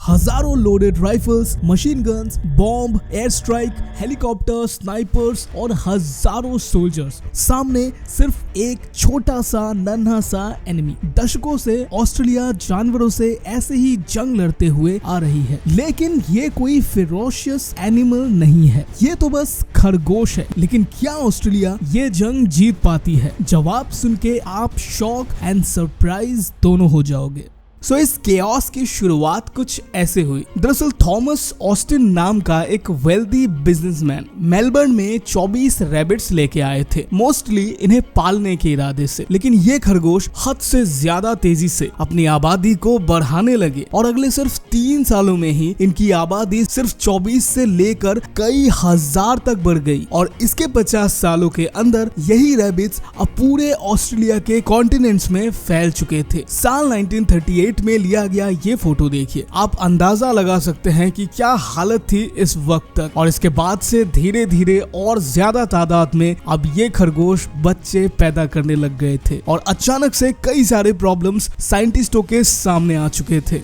हजारों loaded rifles, machine guns, bomb, air strike, helicopter, snipers और हजारों सोल्जर्स। सामने सिर्फ एक छोटा सा नन्हा सा एनिमी। दशकों से ऑस्ट्रेलिया जानवरों से ऐसे ही जंग लड़ते हुए आ रही है, लेकिन ये कोई फेरोशियस एनिमल नहीं है, ये तो बस खरगोश है। लेकिन क्या ऑस्ट्रेलिया ये जंग जीत पाती है? जवाब सुन के आप शॉक एंड सरप्राइज दोनों हो जाओगे। सो इस केओस की शुरुआत कुछ ऐसे हुई। दरअसल थॉमस ऑस्टिन नाम का एक वेल्दी बिजनेसमैन मेलबर्न में 24 रैबिट्स लेके आए थे, मोस्टली इन्हें पालने के इरादे से। लेकिन ये खरगोश हद से ज्यादा तेजी से अपनी आबादी को बढ़ाने लगे और अगले सिर्फ 3 सालों में ही इनकी आबादी सिर्फ 24 से लेकर कई हजार तक बढ़ गई और इसके 50 सालों के अंदर यही रैबिट्स अब पूरे ऑस्ट्रेलिया के कॉन्टिनेंट्स में फैल चुके थे। साल 1938 में लिया गया ये फोटो देखिए, आप अंदाजा लगा सकते हैं कि क्या हालत थी इस वक्त तक। और इसके बाद से धीरे धीरे और ज्यादा तादाद में अब ये खरगोश बच्चे पैदा करने लग गए थे और अचानक से कई सारे प्रॉब्लम्स साइंटिस्टों के सामने आ चुके थे।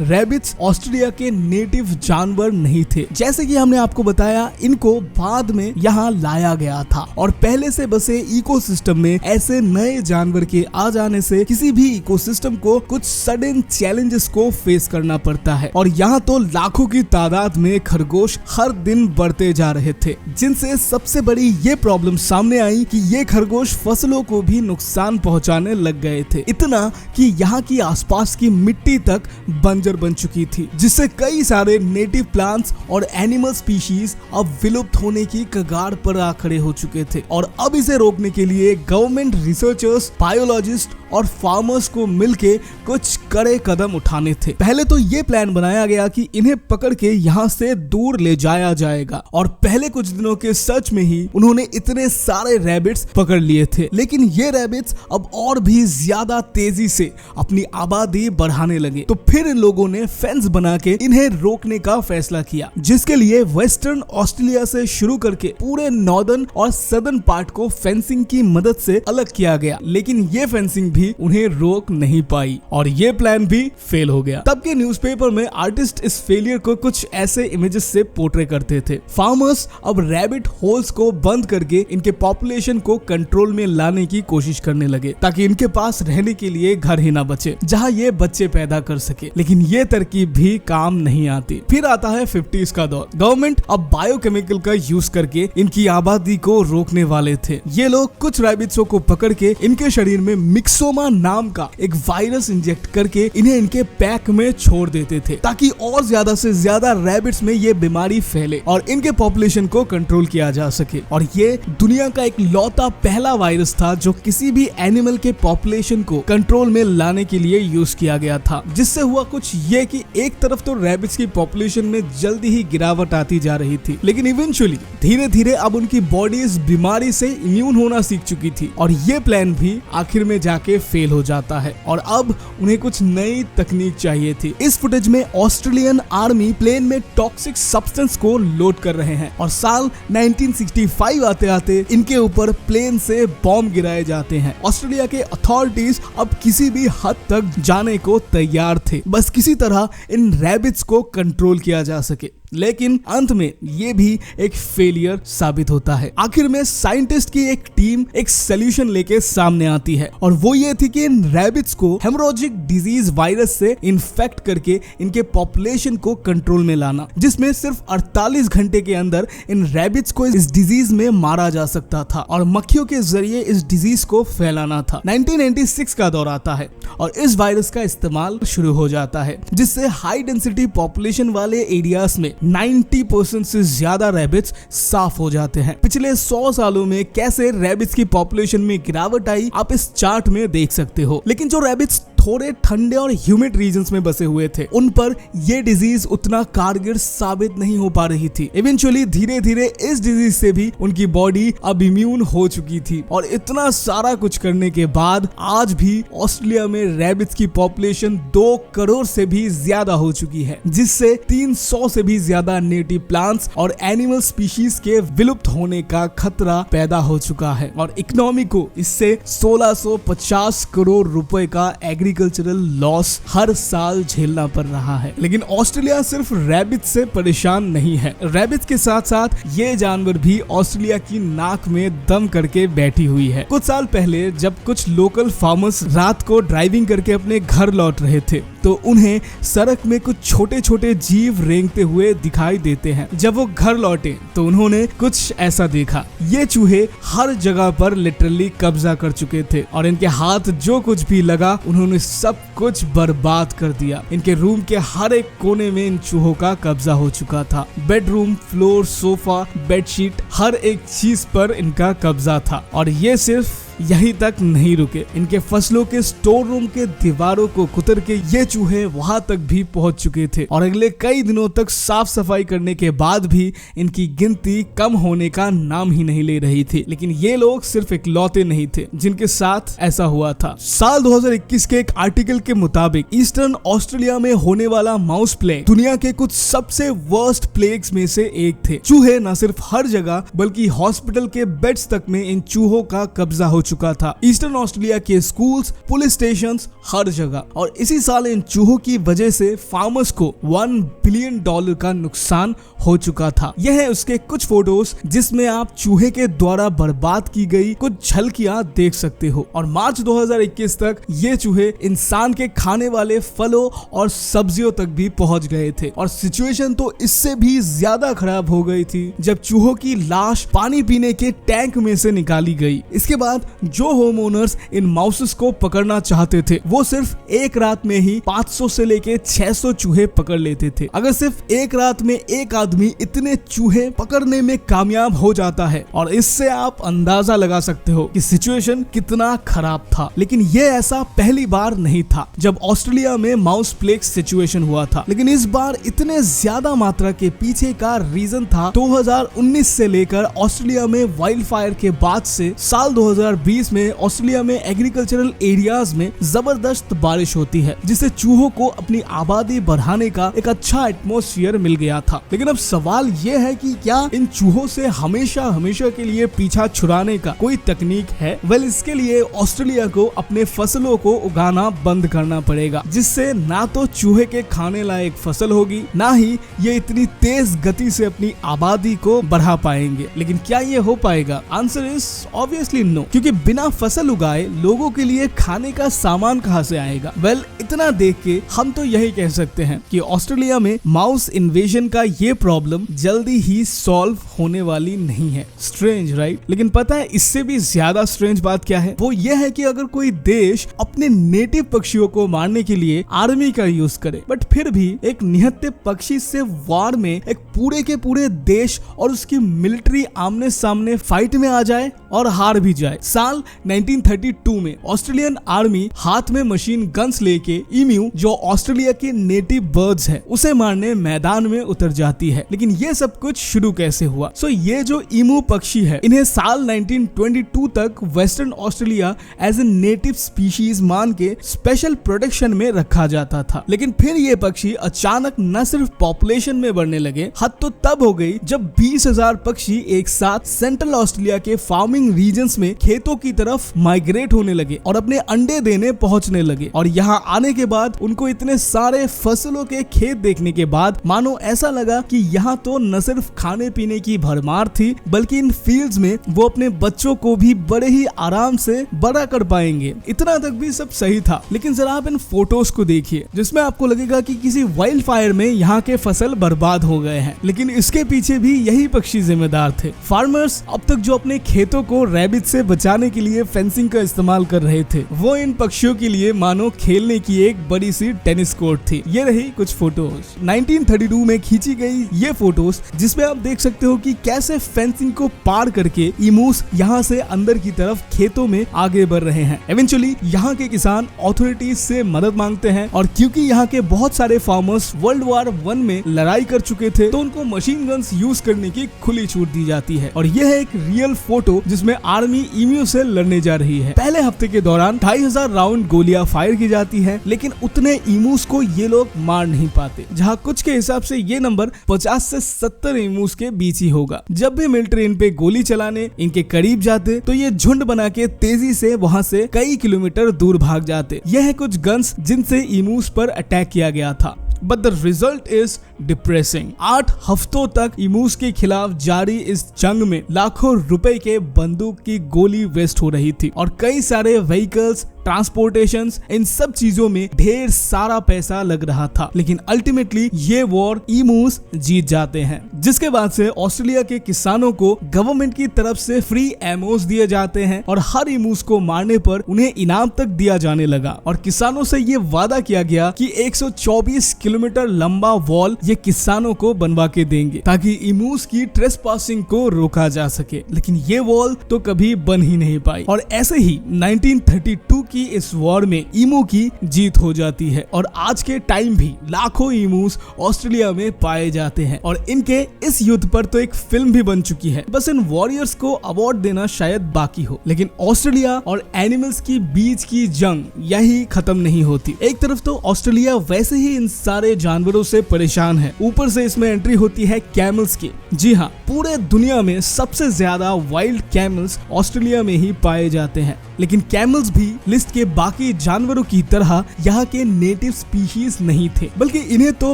रैबिट्स ऑस्ट्रेलिया के नेटिव जानवर नहीं थे, जैसे कि हमने आपको बताया, इनको बाद में यहाँ लाया गया था और पहले से बसे इकोसिस्टम में ऐसे नए जानवर के आ जाने से किसी भी इकोसिस्टम को कुछ सडन चैलेंजेस को फेस करना पड़ता है। और यहाँ तो लाखों की तादाद में खरगोश हर दिन बढ़ते जा रहे थे, जिनसे सबसे बड़ी ये प्रॉब्लम सामने आई कि ये खरगोश फसलों को भी नुकसान पहुंचाने लग गए थे, इतना कि यहाँ की आसपास की मिट्टी तक बंजर बन चुकी थी, जिससे कई सारे नेटिव प्लांट्स और एनिमल स्पीशीज अब विलुप्त होने की कगार पर आ खड़े हो चुके थे। और अब इसे रोकने के लिए गवर्नमेंट रिसर्चर्स, बायोलॉजिस्ट और फार्मर्स को मिलके कुछ कड़े कदम उठाने थे। पहले तो ये प्लान बनाया गया कि इन्हें पकड़ के यहाँ से दूर ले जाया जाएगा और पहले कुछ दिनों के सर्च में ही उन्होंने इतने सारे रैबिट्स पकड़ लिए थे। लेकिन ये रैबिट्स अब और भी ज्यादा तेजी से अपनी आबादी बढ़ाने लगे, तो फिर इन लोगों ने फेंस बना के इन्हें रोकने का फैसला किया, जिसके लिए वेस्टर्न ऑस्ट्रेलिया से शुरू करके पूरे नॉर्दर्न और सदर्न पार्ट को फेंसिंग की मदद से अलग किया गया। लेकिन ये फेंसिंग भी उन्हें रोक नहीं पाई और ये प्लान भी फेल हो गया। तब के न्यूज़पेपर में आर्टिस्ट इस फेलियर को कुछ ऐसे इमेजेस से पोर्ट्रे करते थे। फार्मर्स अब रैबिट होल्स को बंद करके इनके पॉपुलेशन को कंट्रोल में लाने की कोशिश करने लगे, ताकि इनके पास रहने के लिए घर ही ना बचे जहां ये बच्चे पैदा कर सके। लेकिन ये तरकीब भी काम नहीं आती। फिर आता है 50s का दौर। गवर्नमेंट अब बायोकेमिकल का यूज करके इनकी आबादी को रोकने वाले थे। ये लोग कुछ रैबिट्सों को पकड़ के इनके शरीर में मिक्सोमा नाम का एक वायरस इंजेक्ट करके इन्हें इनके पैक में छोड़ देते थे, ताकि और ज्यादा से ज्यादा रैबिट्स में ये बीमारी फैले और इनके पॉपुलेशन को कंट्रोल किया जा सके। और ये दुनिया का एक लौता पहला वायरस था जो किसी भी एनिमल के पॉपुलेशन को कंट्रोल में लाने के लिए यूज किया गया था। जिससे हुआ कुछ ये कि एक तरफ तो रैबिट्स की पॉपुलेशन में जल्दी ही गिरावट आती जा रही थी, लेकिन इवेंचुअली धीरे धीरे अब उनकी बॉडी इस बीमारी से इम्यून होना सीख चुकी थी और ये प्लान भी आखिर में जाके फेल हो जाता है और अब उन्हें कुछ नई तकनीक चाहिए थी। इस फुटेज में ऑस्ट्रेलियन आर्मी प्लेन में टॉक्सिक सब्सटेंस को लोड कर रहे हैं और साल 1965 आते आते इनके ऊपर प्लेन से बॉम्ब गिराए जाते हैं। ऑस्ट्रेलिया के अथॉरिटीज अब किसी भी हद तक जाने को तैयार थे, बस किसी तरह इन रैबिट्स को कंट्रोल किया जा सके। लेकिन अंत में ये भी एक फेलियर साबित होता है। आखिर में साइंटिस्ट की एक टीम एक सोल्यूशन लेके सामने आती है और वो ये थी कि इन रैबिट्स को हेमोरेजिक डिजीज वायरस से इन्फेक्ट करके इनके पॉपुलेशन को कंट्रोल में लाना, जिसमें सिर्फ 48 घंटे के अंदर इन रैबिट्स को इस डिजीज में मारा जा सकता था और मक्खियों के जरिए इस डिजीज को फैलाना था। 1996 का दौर आता है और इस वायरस का इस्तेमाल शुरू हो जाता है, जिससे हाई डेंसिटी पॉपुलेशन वाले एरियाज में 90% से ज्यादा रैबिट्स साफ हो जाते हैं। पिछले 100 सालों में कैसे रैबिट्स की पॉपुलेशन में गिरावट आई आप इस चार्ट में देख सकते हो। लेकिन जो रैबिट्स थोड़े ठंडे और ह्यूमिड रीजन्स में बसे हुए थे, उन पर ये डिजीज उतना कारगर साबित नहीं हो पा रही थी। इवेंचुअली धीरे धीरे इस डिजीज से भी उनकी बॉडी अब इम्यून हो चुकी थी और इतना सारा कुछ करने के बाद आज भी ऑस्ट्रेलिया में रैबिट्स की पॉपुलेशन 2 करोड़ से भी ज्यादा हो चुकी है, जिससे 300 से भी ज्यादा नेटिव प्लांट्स और एनिमल स्पीशीज के विलुप्त होने का खतरा पैदा हो चुका है और इकोनॉमी को इससे 1650 करोड़ रुपए का एग्रीकल्चर एग्रीकल्चरल लॉस हर साल झेलना पड़ रहा है। लेकिन ऑस्ट्रेलिया सिर्फ रैबिट से परेशान नहीं है। रैबिट के साथ साथ ये जानवर भी ऑस्ट्रेलिया की नाक में दम करके बैठी हुई है। कुछ साल पहले जब कुछ लोकल फार्मर्स रात को ड्राइविंग करके अपने घर लौट रहे थे तो उन्हें सड़क में कुछ छोटे छोटे जीव रेंगते हुए दिखाई देते हैं। जब वो घर लौटे तो उन्होंने कुछ ऐसा देखा। ये चूहे हर जगह पर लिटरली कब्जा कर चुके थे और इनके हाथ जो कुछ भी लगा उन्होंने सब कुछ बर्बाद कर दिया। इनके रूम के हर एक कोने में इन चूहों का कब्जा हो चुका था। बेडरूम, फ्लोर, सोफा, बेडशीट, हर एक चीज पर इनका कब्जा था। और ये सिर्फ यहीं तक नहीं रुके, इनके फसलों के स्टोर रूम के दीवारों को कुतर के ये चूहे वहां तक भी पहुंच चुके थे और अगले कई दिनों तक साफ सफाई करने के बाद भी इनकी गिनती कम होने का नाम ही नहीं ले रही थी। लेकिन ये लोग सिर्फ इकलौते नहीं थे जिनके साथ ऐसा हुआ था। साल 2021 के एक आर्टिकल के मुताबिक ईस्टर्न ऑस्ट्रेलिया में होने वाला माउस प्लेग दुनिया के कुछ सबसे वर्स्ट प्लेग्स में से एक थे। चूहे न सिर्फ हर जगह बल्कि हॉस्पिटल के बेड्स तक में इन चूहों का कब्जा हो चुका था। ईस्टर्न ऑस्ट्रेलिया के स्कूल्स, पुलिस स्टेशंस, हर जगह। और इसी साल इन चूहों की वजह से फार्मर्स को $1 बिलियन का नुकसान हो चुका था। यह है उसके कुछ फोटोज जिसमें आप चूहे के द्वारा बर्बाद की गई कुछ झलकियां देख सकते हो। और मार्च 2021 तक ये चूहे इंसान के खाने वाले फलों और सब्जियों तक भी पहुंच गए थे। और सिचुएशन तो इससे भी ज्यादा खराब हो गई थी जब चूहों की लाश पानी पीने के टैंक में से निकाली गई। इसके बाद जो होम ओनर्स इन माउसेस को पकड़ना चाहते थे वो सिर्फ एक रात में ही 500 से लेके 600 चूहे पकड़ लेते थे। अगर सिर्फ एक रात में एक आदमी इतने चूहे पकड़ने में कामयाब हो जाता है और इससे आप अंदाजा लगा सकते हो कि सिचुएशन कितना खराब था। लेकिन ये ऐसा पहली बार नहीं था जब ऑस्ट्रेलिया में माउस प्लेग सिचुएशन हुआ था। लेकिन इस बार इतने ज्यादा मात्रा के पीछे का रीजन था 2019 से लेकर ऑस्ट्रेलिया में वाइल्ड फायर के बाद से साल 2020 में ऑस्ट्रेलिया में एग्रीकल्चरल एरियाज में जबरदस्त बारिश होती है जिससे चूहों को अपनी आबादी बढ़ाने का एक अच्छा एटमॉस्फेयर मिल गया था। लेकिन अब सवाल ये है कि क्या इन चूहों से हमेशा हमेशा के लिए पीछा छुड़ाने का कोई तकनीक है? वेल, इसके लिए ऑस्ट्रेलिया को अपने फसलों को उगाना बंद करना पड़ेगा जिससे ना तो चूहे के खाने लायक फसल होगी ना ही ये इतनी तेज गति से अपनी आबादी को बढ़ा पाएंगे। लेकिन क्या ये हो पाएगा? आंसर इज ऑब्वियसली नो, क्योंकि बिना फसल उगाए लोगों के लिए खाने का सामान कहां से आएगा? वेल, इतना देख के हम तो यही कह सकते हैं कि ऑस्ट्रेलिया में माउस इन्वेजन का ये प्रॉब्लम जल्दी ही सॉल्व होने वाली नहीं है। Strange right? लेकिन पता है इससे भी ज्यादा स्ट्रेंज बात क्या है? वो ये है कि अगर कोई देश अपने नेटिव पक्षियों को मारने के लिए आर्मी का यूज करे बट फिर भी एक निहत्थे पक्षी से वार में एक पूरे के पूरे देश और उसकी मिलिट्री आमने सामने फाइट में आ जाए और हार भी जाए। साल 1932 में ऑस्ट्रेलियन आर्मी हाथ में मशीन गन्स लेके ईम्यू जो ऑस्ट्रेलिया के नेटिव बर्ड्स है उसे मारने मैदान में उतर जाती है। लेकिन ये सब कुछ शुरू कैसे हुआ? ये जो ईमू पक्षी है इन्हें साल 1922 तक Western Australia as a native species मान के स्पेशल प्रोटेक्शन में रखा जाता था। लेकिन फिर ये पक्षी अचानक न सिर्फ पॉपुलेशन में बढ़ने लगे, हद तो तब हो गई जब 20,000 पक्षी एक साथ सेंट्रल ऑस्ट्रेलिया के फार्मिंग रीजन्स में खेतों की तरफ माइग्रेट होने लगे और अपने अंडे देने पहुंचने लगे। और यहाँ आने के बाद उनको इतने सारे फसलों के खेत देखने के बाद मानो ऐसा लगा कि यहाँ तो न सिर्फ खाने पीने की भरमार थी बल्कि इन फील्ड्स में वो अपने बच्चों को भी बड़े ही आराम से बड़ा कर पाएंगे। इतना तक भी सब सही था। लेकिन जरा आप इन फोटोज को देखिए जिसमें आपको लगेगा कि किसी वाइल्ड फायर में यहाँ के फसल बर्बाद हो गए हैं, लेकिन इसके पीछे भी यही पक्षी जिम्मेदार थे। फार्मर्स अब तक जो अपने खेतों को रैबिट से बचाने के लिए फेंसिंग का इस्तेमाल कर रहे थे वो इन पक्षियों के लिए मानो खेलने की एक बड़ी सी टेनिस कोर्ट थी। ये रही कुछ फोटोज 1932 में खींची गई ये फोटोज जिसमें आप देख सकते हो कि कैसे फेंसिंग को पार करके ईमूस यहाँ से अंदर की तरफ खेतों में आगे बढ़ रहे हैं। इवेंचुअली यहाँ के किसान अथॉरिटीज से मदद मांगते हैं और क्योंकि यहाँ के बहुत सारे फार्मर्स वर्ल्ड वॉर 1 में लड़ाई कर चुके थे तो उनको मशीन गन्स यूज करने की खुली छूट दी जाती है। और यह है एक रियल फोटो जिसमें आर्मी ईमू से लड़ने जा रही है। पहले हफ्ते के दौरान 2500 राउंड गोलियां फायर की जाती है, लेकिन उतने ईमूस को ये लोग मार नहीं पाते। जहां कुछ के हिसाब से ये नंबर 50 से 70 ईमूस के बीच ही होगा। जब भी मिलिट्री इन पे गोली चलाने इनके करीब जाते तो ये झुंड बना के तेजी से वहां से कई किलोमीटर दूर भाग जाते। यह है कुछ गन्स जिनसे ईमूस पर अटैक किया गया था। But the result is depressing. 8 हफ्तों तक ईमूस के खिलाफ जारी इस जंग में लाखों रुपए के बंदूक की गोली वेस्ट हो रही थी और कई सारे व्हीकल्स, ट्रांसपोर्टेशन, इन सब चीजों में ढेर सारा पैसा लग रहा था। लेकिन अल्टीमेटली ये वॉर ईमूस जीत जाते हैं, जिसके बाद से ऑस्ट्रेलिया के किसानों को गवर्नमेंट की तरफ से फ्री एमोस दिए जाते हैं और हर ईमूस को मारने पर उन्हें इनाम तक दिया जाने लगा। और किसानों से ये वादा किया गया कि 124 किलोमीटर लंबा वॉल ये किसानों को बनवा के देंगे ताकि ईमूस की ट्रेसपासिंग को रोका जा सके। लेकिन ये वॉल तो कभी बन ही नहीं पाई और ऐसे ही 1932 की इस वॉर में ईमू की जीत हो जाती है और आज के टाइम भी लाखों ईमूस ऑस्ट्रेलिया में पाए जाते हैं और इनके इस युद्ध पर तो एक फिल्म भी बन चुकी है। बस इन वॉरियर्स को अवार्ड देना शायद बाकी हो। लेकिन ऑस्ट्रेलिया और एनिमल्स की बीच की जंग यही खत्म नहीं होती। एक तरफ तो ऑस्ट्रेलिया वैसे ही इन सारे जानवरों से परेशान है, ऊपर से इसमें एंट्री होती है कैमल्स की। जी हाँ, पूरे दुनिया में सबसे ज्यादा वाइल्ड कैमल्स ऑस्ट्रेलिया में ही पाए जाते हैं। लेकिन कैमल्स भी लिस्ट के बाकी जानवरों की तरह यहाँ के नेटिव स्पीशीज नहीं थे, बल्कि इन्हें तो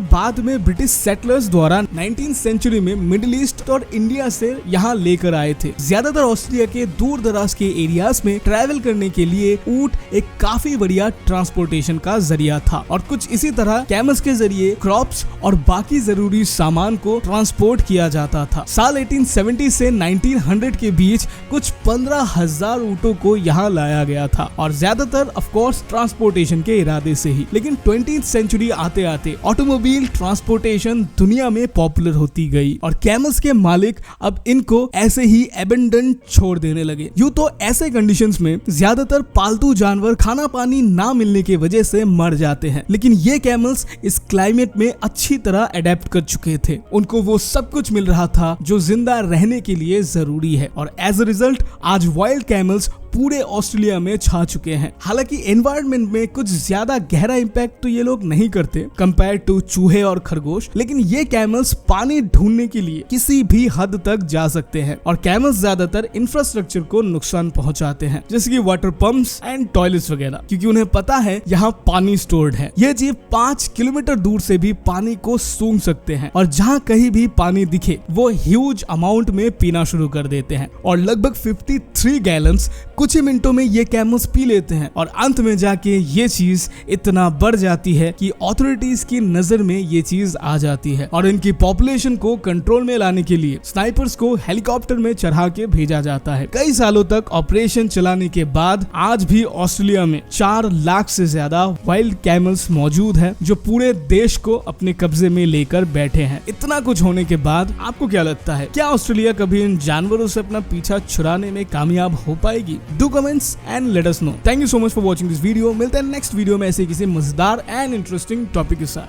बाद में ब्रिटिश सेटलर्स द्वारा 19th सेंचुरी में मिडिल ईस्ट और इंडिया से यहाँ लेकर आए थे। ज्यादातर ऑस्ट्रेलिया के दूर दराज के एरियाज में ट्रैवल करने के लिए ऊंट एक काफी बढ़िया ट्रांसपोर्टेशन का जरिया था और कुछ इसी तरह कैमल्स के जरिए क्रॉप्स और बाकी जरूरी सामान को ट्रांसपोर्ट किया जाता था। साल 1870 से 1900 के बीच कुछ 15,000 ऊँटों को यहाँ लाया गया था और ज्यादातर ऑफ कोर्स ट्रांसपोर्टेशन के इरादे से ही। लेकिन 20th सेंचुरी आते आते ऑटोमोबाइल ट्रांसपोर्टेशन दुनिया में पॉपुलर होती गई और कैमल्स के मालिक अब इनको ऐसे ही एबेंडन छोड़ देने लगे। यूं तो ऐसे कंडीशंस में ज्यादातर पालतू जानवर खाना पानी ना मिलने की वजह से मर जाते हैं, लेकिन ये कैमल्स इस क्लाइमेट में अच्छी तरह अडेप्ट कर चुके थे। उनको वो सब कुछ मिल रहा था जो जिंदा रहने के लिए जरूरी है और एज अ रिजल्ट आज वाइल्ड कैमल्स पूरे ऑस्ट्रेलिया में छा चुके हैं। हालांकि एनवायरनमेंट में कुछ ज्यादा गहरा इम्पैक्ट तो ये लोग नहीं करते कंपेयर टू चूहे और खरगोश, लेकिन ये कैमल्स पानी ढूंढने के लिए किसी भी हद तक जा सकते हैं और कैमल्स ज्यादातर इंफ्रास्ट्रक्चर को नुकसान पहुंचाते हैं, जैसे कि वाटर पंप्स एंड टॉयलेट्स वगैरह, क्योंकि उन्हें पता है यहाँ पानी स्टोर्ड है। ये जीव 5 किलोमीटर दूर से भी पानी को सूंघ सकते हैं और जहाँ कहीं भी पानी दिखे वो ह्यूज अमाउंट में पीना शुरू कर देते हैं और लगभग 53 गैलन्स कुछ ही मिनटों में ये कैमल्स पी लेते हैं और अंत में जाके ये चीज इतना बढ़ जाती है कि अथॉरिटीज की नजर में ये चीज आ जाती है और इनकी पॉपुलेशन को कंट्रोल में लाने के लिए स्नाइपर्स को हेलीकॉप्टर में चढ़ा के भेजा जाता है। कई सालों तक ऑपरेशन चलाने के बाद आज भी ऑस्ट्रेलिया में 4 लाख से ज्यादा वाइल्ड कैमल्स मौजूद है जो पूरे देश को अपने कब्जे में लेकर बैठे हैं। इतना कुछ होने के बाद आपको क्या लगता है, क्या ऑस्ट्रेलिया कभी इन जानवरों से अपना पीछा छुड़ाने में कामयाब हो पाएगी? Do comments and let us know. Thank you so much for watching this video. मिलते हैं नेक्स्ट वीडियो में ऐसे किसी मजेदार एंड इंटरेस्टिंग टॉपिक के साथ।